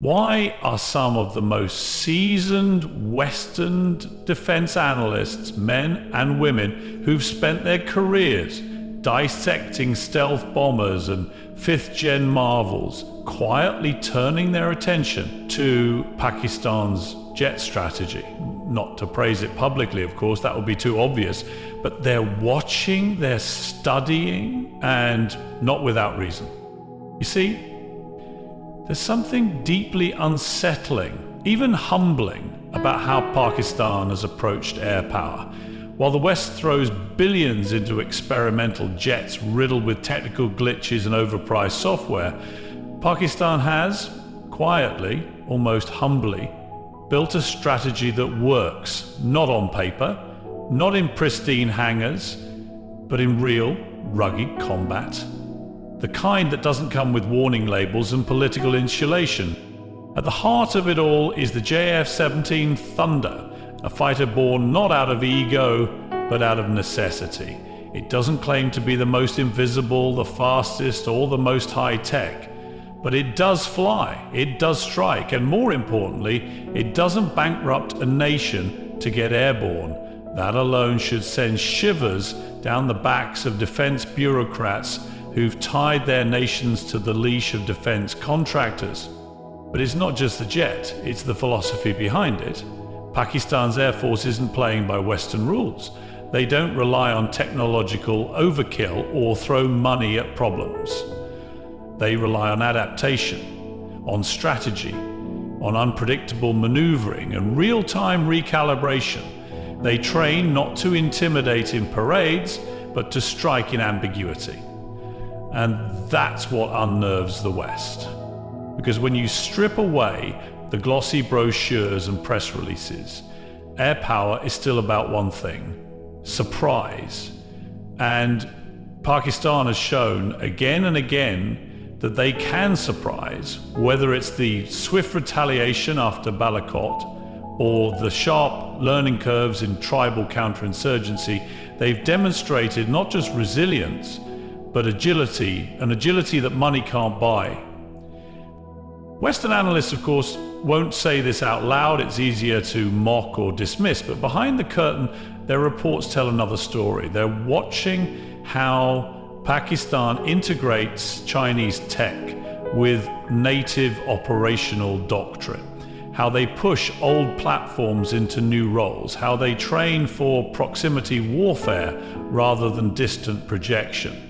Why are some of the most seasoned Western defense analysts, men and women, who've spent their careers dissecting stealth bombers and fifth-gen marvels, quietly turning their attention to Pakistan's jet strategy? Not to praise it publicly, of course, that would be too obvious, but they're watching, they're studying, and not without reason. You see, there's something deeply unsettling, even humbling, about how Pakistan has approached air power. While the West throws billions into experimental jets riddled with technical glitches and overpriced software, Pakistan has, quietly, almost humbly, built a strategy that works, not on paper, not in pristine hangars, but in real, rugged combat. The kind that doesn't come with warning labels and political insulation. At the heart of it all is the JF-17 Thunder, a fighter born not out of ego, but out of necessity. It doesn't claim to be the most invisible, the fastest, or the most high-tech. But it does fly, it does strike, and more importantly, it doesn't bankrupt a nation to get airborne. That alone should send shivers down the backs of defense bureaucrats who've tied their nations to the leash of defense contractors. But it's not just the jet, it's the philosophy behind it. Pakistan's Air Force isn't playing by Western rules. They don't rely on technological overkill or throw money at problems. They rely on adaptation, on strategy, on unpredictable maneuvering and real-time recalibration. They train not to intimidate in parades, but to strike in ambiguity. And that's what unnerves the West. Because when you strip away the glossy brochures and press releases, air power is still about one thing: surprise. And Pakistan has shown again and again that they can surprise, whether it's the swift retaliation after Balakot or the sharp learning curves in tribal counterinsurgency. They've demonstrated not just resilience, but agility, an agility that money can't buy. Western analysts, of course, won't say this out loud. It's easier to mock or dismiss, but behind the curtain, their reports tell another story. They're watching how Pakistan integrates Chinese tech with native operational doctrine, how they push old platforms into new roles, how they train for proximity warfare rather than distant projection.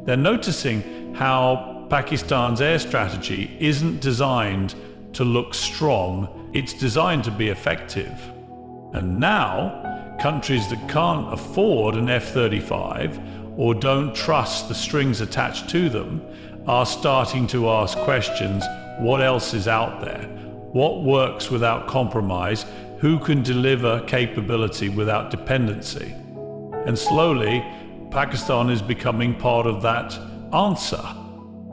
They're noticing how Pakistan's air strategy isn't designed to look strong, it's designed to be effective. And now, countries that can't afford an F-35 or don't trust the strings attached to them are starting to ask questions: what else is out there? What works without compromise? Who can deliver capability without dependency? And slowly, Pakistan is becoming part of that answer.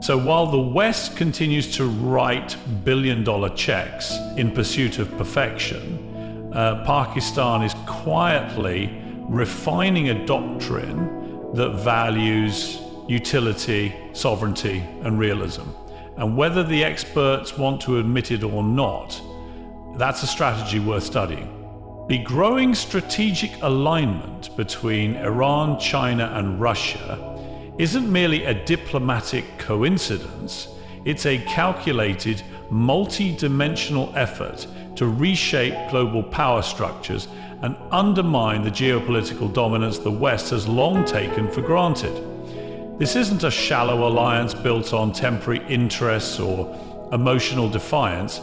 So while the West continues to write billion-dollar checks in pursuit of perfection, Pakistan is quietly refining a doctrine that values utility, sovereignty, and realism. And whether the experts want to admit it or not, that's a strategy worth studying. The growing strategic alignment between Iran, China, and Russia isn't merely a diplomatic coincidence, it's a calculated, multi-dimensional effort to reshape global power structures and undermine the geopolitical dominance the West has long taken for granted. This isn't a shallow alliance built on temporary interests or emotional defiance.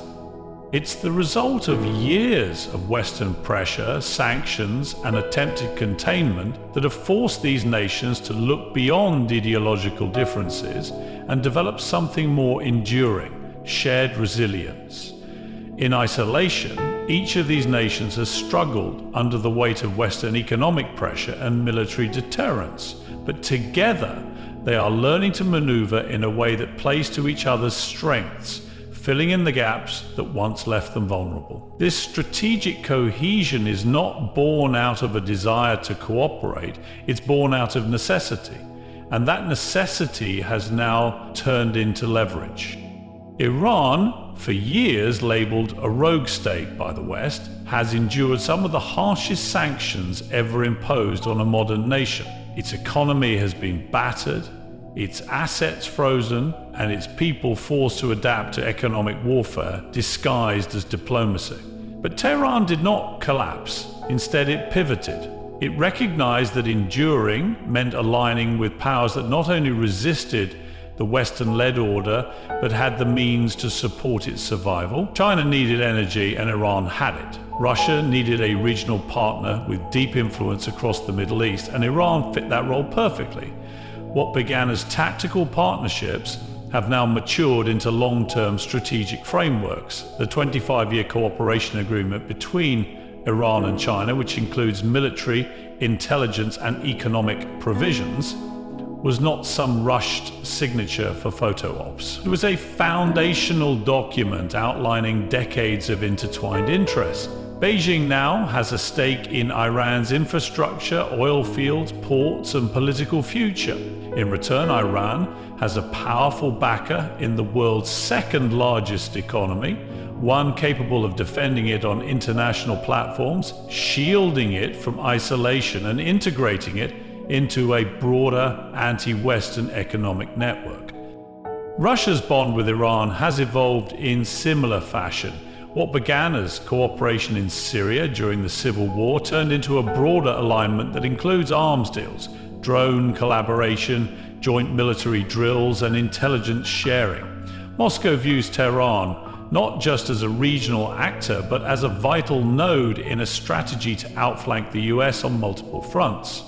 It's the result of years of Western pressure, sanctions, and attempted containment that have forced these nations to look beyond ideological differences and develop something more enduring: shared resilience. In isolation, each of these nations has struggled under the weight of Western economic pressure and military deterrence, but together they are learning to maneuver in a way that plays to each other's strengths, filling in the gaps that once left them vulnerable. This strategic cohesion is not born out of a desire to cooperate, it's born out of necessity. And that necessity has now turned into leverage. Iran, for years labelled a rogue state by the West, has endured some of the harshest sanctions ever imposed on a modern nation. Its economy has been battered, its assets frozen, and its people forced to adapt to economic warfare disguised as diplomacy. But Tehran did not collapse. Instead, it pivoted. It recognized that enduring meant aligning with powers that not only resisted the Western-led order, but had the means to support its survival. China needed energy and Iran had it. Russia needed a regional partner with deep influence across the Middle East, and Iran fit that role perfectly. What began as tactical partnerships have now matured into long-term strategic frameworks. The 25-year cooperation agreement between Iran and China, which includes military, intelligence, and economic provisions, was not some rushed signature for photo ops. It was a foundational document outlining decades of intertwined interests. Beijing now has a stake in Iran's infrastructure, oil fields, ports, and political future. In return, Iran has a powerful backer in the world's second largest economy, one capable of defending it on international platforms, shielding it from isolation, and integrating it into a broader anti-Western economic network. Russia's bond with Iran has evolved in similar fashion. What began as cooperation in Syria during the civil war turned into a broader alignment that includes arms deals, drone collaboration, joint military drills, and intelligence sharing. Moscow views Tehran not just as a regional actor, but as a vital node in a strategy to outflank the US on multiple fronts.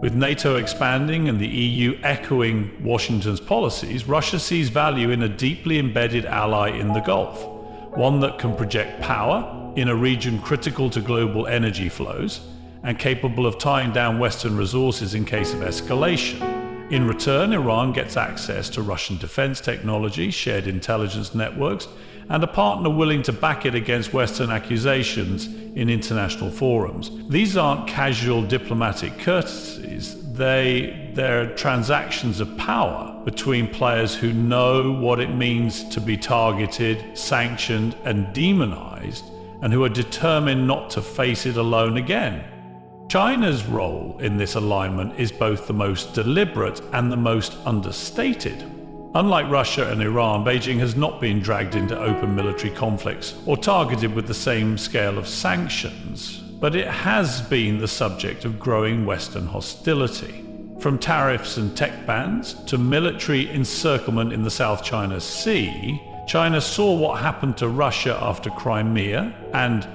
With NATO expanding and the EU echoing Washington's policies, Russia sees value in a deeply embedded ally in the Gulf, one that can project power in a region critical to global energy flows and capable of tying down Western resources in case of escalation. In return, Iran gets access to Russian defense technology, shared intelligence networks, and a partner willing to back it against Western accusations in international forums. These aren't casual diplomatic courtesies, they're transactions of power between players who know what it means to be targeted, sanctioned, and demonized, and who are determined not to face it alone again. China's role in this alignment is both the most deliberate and the most understated. Unlike Russia and Iran, Beijing has not been dragged into open military conflicts or targeted with the same scale of sanctions, but it has been the subject of growing Western hostility. From tariffs and tech bans to military encirclement in the South China Sea, China saw what happened to Russia after Crimea and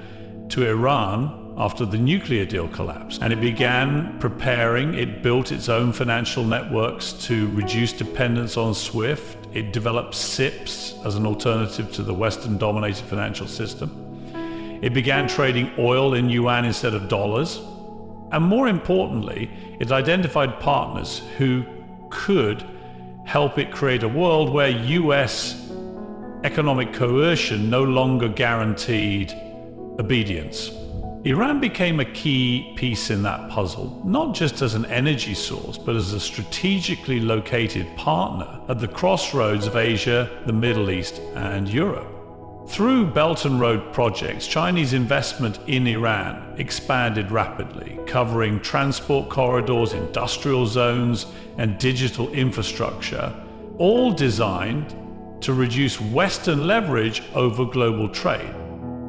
to Iran after the nuclear deal collapsed, and it began preparing. It built its own financial networks to reduce dependence on SWIFT. It developed SIPs as an alternative to the Western-dominated financial system. It began trading oil in yuan instead of dollars. And more importantly, it identified partners who could help it create a world where US economic coercion no longer guaranteed obedience. Iran became a key piece in that puzzle, not just as an energy source, but as a strategically located partner at the crossroads of Asia, the Middle East, and Europe. Through Belt and Road projects, Chinese investment in Iran expanded rapidly, covering transport corridors, industrial zones, and digital infrastructure, all designed to reduce Western leverage over global trade.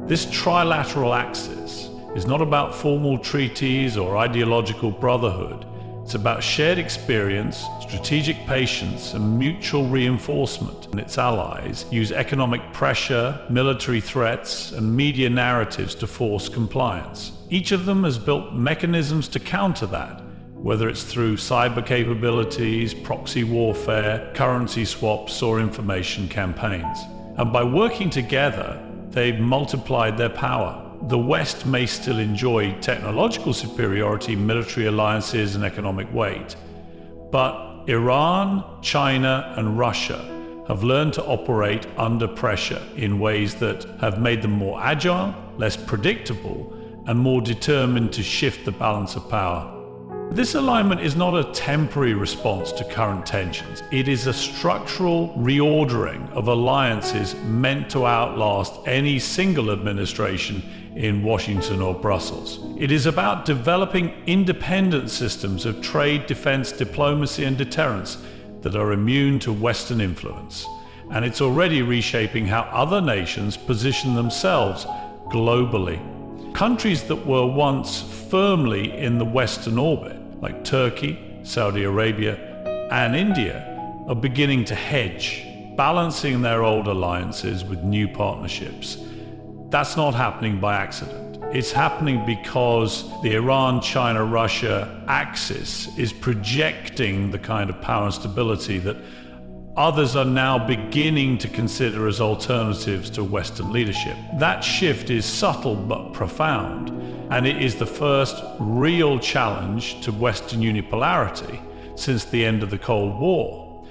This trilateral axis is not about formal treaties or ideological brotherhood. It's about shared experience, strategic patience, and mutual reinforcement. And its allies use economic pressure, military threats, and media narratives to force compliance. Each of them has built mechanisms to counter that, whether it's through cyber capabilities, proxy warfare, currency swaps, or information campaigns. And by working together, they've multiplied their power. The West may still enjoy technological superiority, military alliances, and economic weight, but Iran, China, and Russia have learned to operate under pressure in ways that have made them more agile, less predictable, and more determined to shift the balance of power. This alignment is not a temporary response to current tensions. It is a structural reordering of alliances meant to outlast any single administration in Washington or Brussels. It is about developing independent systems of trade, defense, diplomacy, and deterrence that are immune to Western influence. And it's already reshaping how other nations position themselves globally. Countries that were once firmly in the Western orbit, like Turkey, Saudi Arabia, and India, are beginning to hedge, balancing their old alliances with new partnerships. That's not happening by accident. It's happening because the Iran-China-Russia axis is projecting the kind of power and stability that others are now beginning to consider as alternatives to Western leadership. That shift is subtle but profound, and it is the first real challenge to Western unipolarity since the end of the Cold War.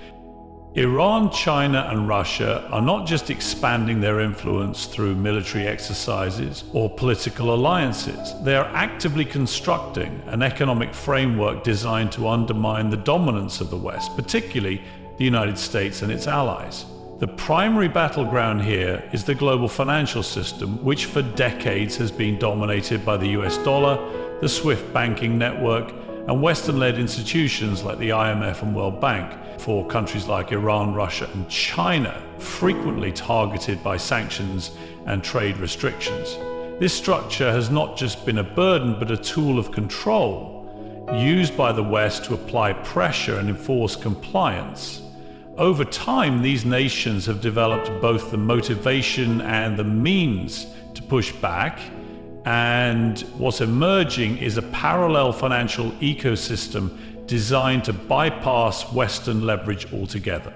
Iran, China, and Russia are not just expanding their influence through military exercises or political alliances. They are actively constructing an economic framework designed to undermine the dominance of the West, particularly the United States and its allies. The primary battleground here is the global financial system, which for decades has been dominated by the US dollar, the SWIFT banking network, and Western-led institutions like the IMF and World Bank for countries like Iran, Russia, and China, frequently targeted by sanctions and trade restrictions. This structure has not just been a burden, but a tool of control, used by the West to apply pressure and enforce compliance. Over time, these nations have developed both the motivation and the means to push back, and what's emerging is a parallel financial ecosystem designed to bypass Western leverage altogether.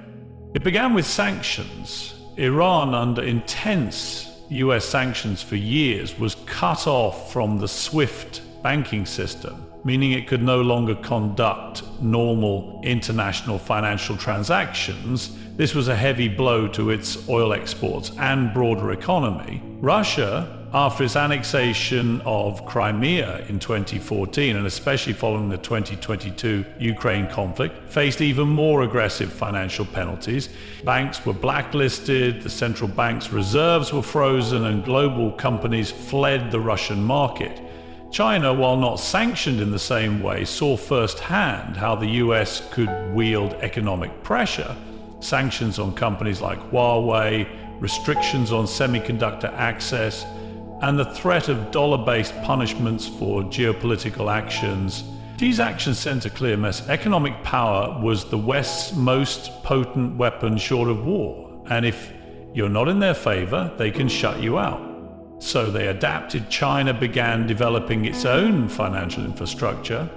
It began with sanctions. Iran, under intense US sanctions for years, was cut off from the SWIFT banking system, meaning it could no longer conduct normal international financial transactions. This was a heavy blow to its oil exports and broader economy. Russia, after its annexation of Crimea in 2014, and especially following the 2022 Ukraine conflict, faced even more aggressive financial penalties. Banks were blacklisted, the central bank's reserves were frozen, and global companies fled the Russian market. China, while not sanctioned in the same way, saw firsthand how the US could wield economic pressure. Sanctions on companies like Huawei, restrictions on semiconductor access, and the threat of dollar-based punishments for geopolitical actions. These actions sent a clear message. Economic power was the West's most potent weapon short of war, and if you're not in their favor, they can shut you out. So they adapted. China began developing its own financial infrastructure,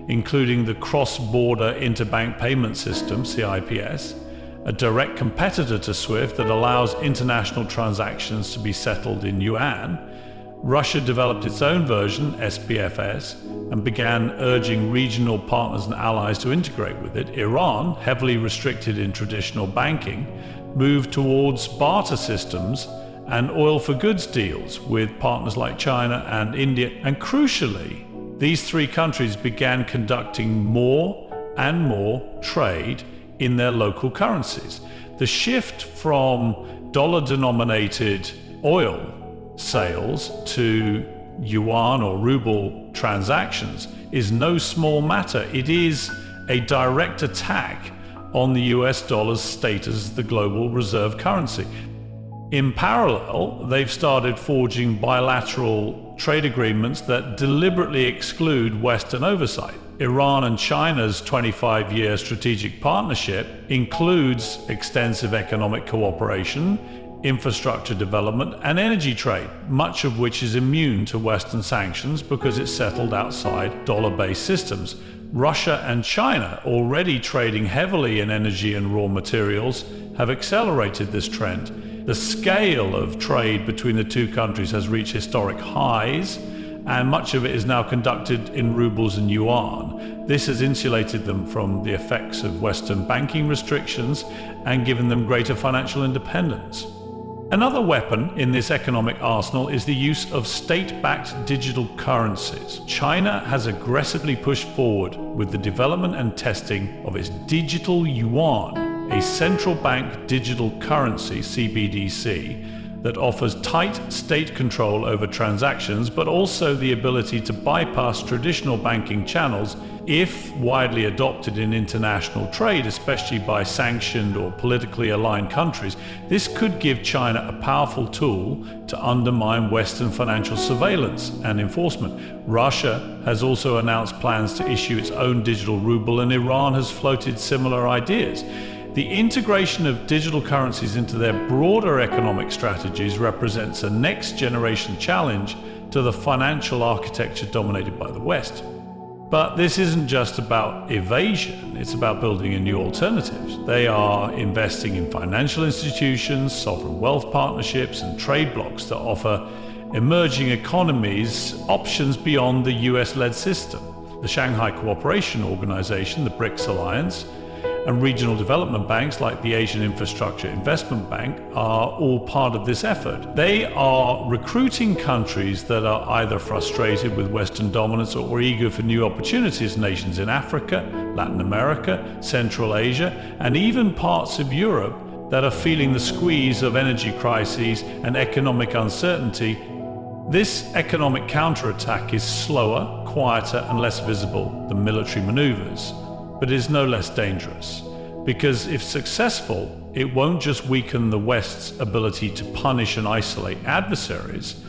including the cross-border interbank payment system, CIPS, a direct competitor to SWIFT that allows international transactions to be settled in yuan. Russia developed its own version, SPFS, and began urging regional partners and allies to integrate with it. Iran, heavily restricted in traditional banking, moved towards barter systems and oil for goods deals with partners like China and India. And crucially, these three countries began conducting more and more trade in their local currencies. The shift from dollar-denominated oil sales to yuan or ruble transactions is no small matter. It is a direct attack on the US dollar's status as the global reserve currency. In parallel, they've started forging bilateral trade agreements that deliberately exclude Western oversight. Iran and China's 25-year strategic partnership includes extensive economic cooperation, infrastructure development, and energy trade, much of which is immune to Western sanctions because it's settled outside dollar-based systems. Russia and China, already trading heavily in energy and raw materials, have accelerated this trend. The scale of trade between the two countries has reached historic highs, and much of it is now conducted in rubles and yuan. This has insulated them from the effects of Western banking restrictions and given them greater financial independence. Another weapon in this economic arsenal is the use of state-backed digital currencies. China has aggressively pushed forward with the development and testing of its digital yuan, a central bank digital currency, CBDC, that offers tight state control over transactions, but also the ability to bypass traditional banking channels if widely adopted in international trade, especially by sanctioned or politically aligned countries. This could give China a powerful tool to undermine Western financial surveillance and enforcement. Russia has also announced plans to issue its own digital ruble, and Iran has floated similar ideas. The integration of digital currencies into their broader economic strategies represents a next-generation challenge to the financial architecture dominated by the West. But this isn't just about evasion, it's about building a new alternatives. They are investing in financial institutions, sovereign wealth partnerships, and trade blocs that offer emerging economies options beyond the US-led system. The Shanghai Cooperation Organization, the BRICS Alliance, and regional development banks like the Asian Infrastructure Investment Bank are all part of this effort. They are recruiting countries that are either frustrated with Western dominance or eager for new opportunities, nations in Africa, Latin America, Central Asia, and even parts of Europe that are feeling the squeeze of energy crises and economic uncertainty. This economic counterattack is slower, quieter, and less visible than military maneuvers, but is no less dangerous, because if successful, it won't just weaken the West's ability to punish and isolate adversaries,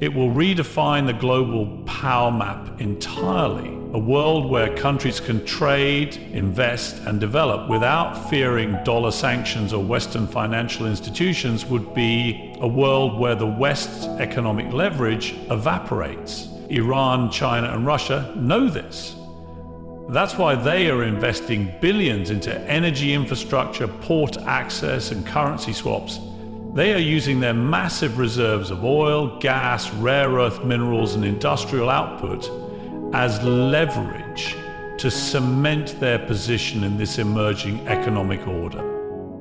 it will redefine the global power map entirely. A world where countries can trade, invest, and develop without fearing dollar sanctions or Western financial institutions would be a world where the West's economic leverage evaporates. Iran, China, and Russia know this. That's why they are investing billions into energy infrastructure, port access, and currency swaps. They are using their massive reserves of oil, gas, rare earth minerals, and industrial output as leverage to cement their position in this emerging economic order.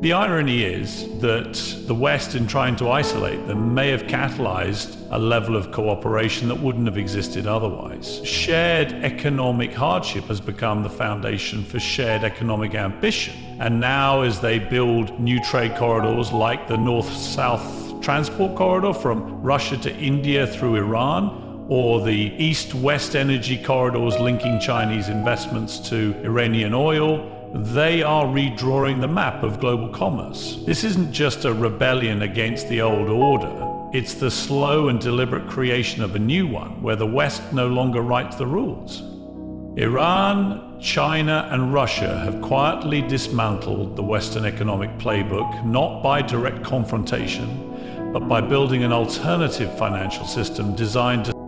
The irony is that the West, in trying to isolate them, may have catalyzed a level of cooperation that wouldn't have existed otherwise. Shared economic hardship has become the foundation for shared economic ambition. And now, as they build new trade corridors like the North-South transport corridor from Russia to India through Iran, or the East-West energy corridors linking Chinese investments to Iranian oil, they are redrawing the map of global commerce. This isn't just a rebellion against the old order. It's the slow and deliberate creation of a new one, where the West no longer writes the rules. Iran, China, and Russia have quietly dismantled the Western economic playbook, not by direct confrontation, but by building an alternative financial system designed to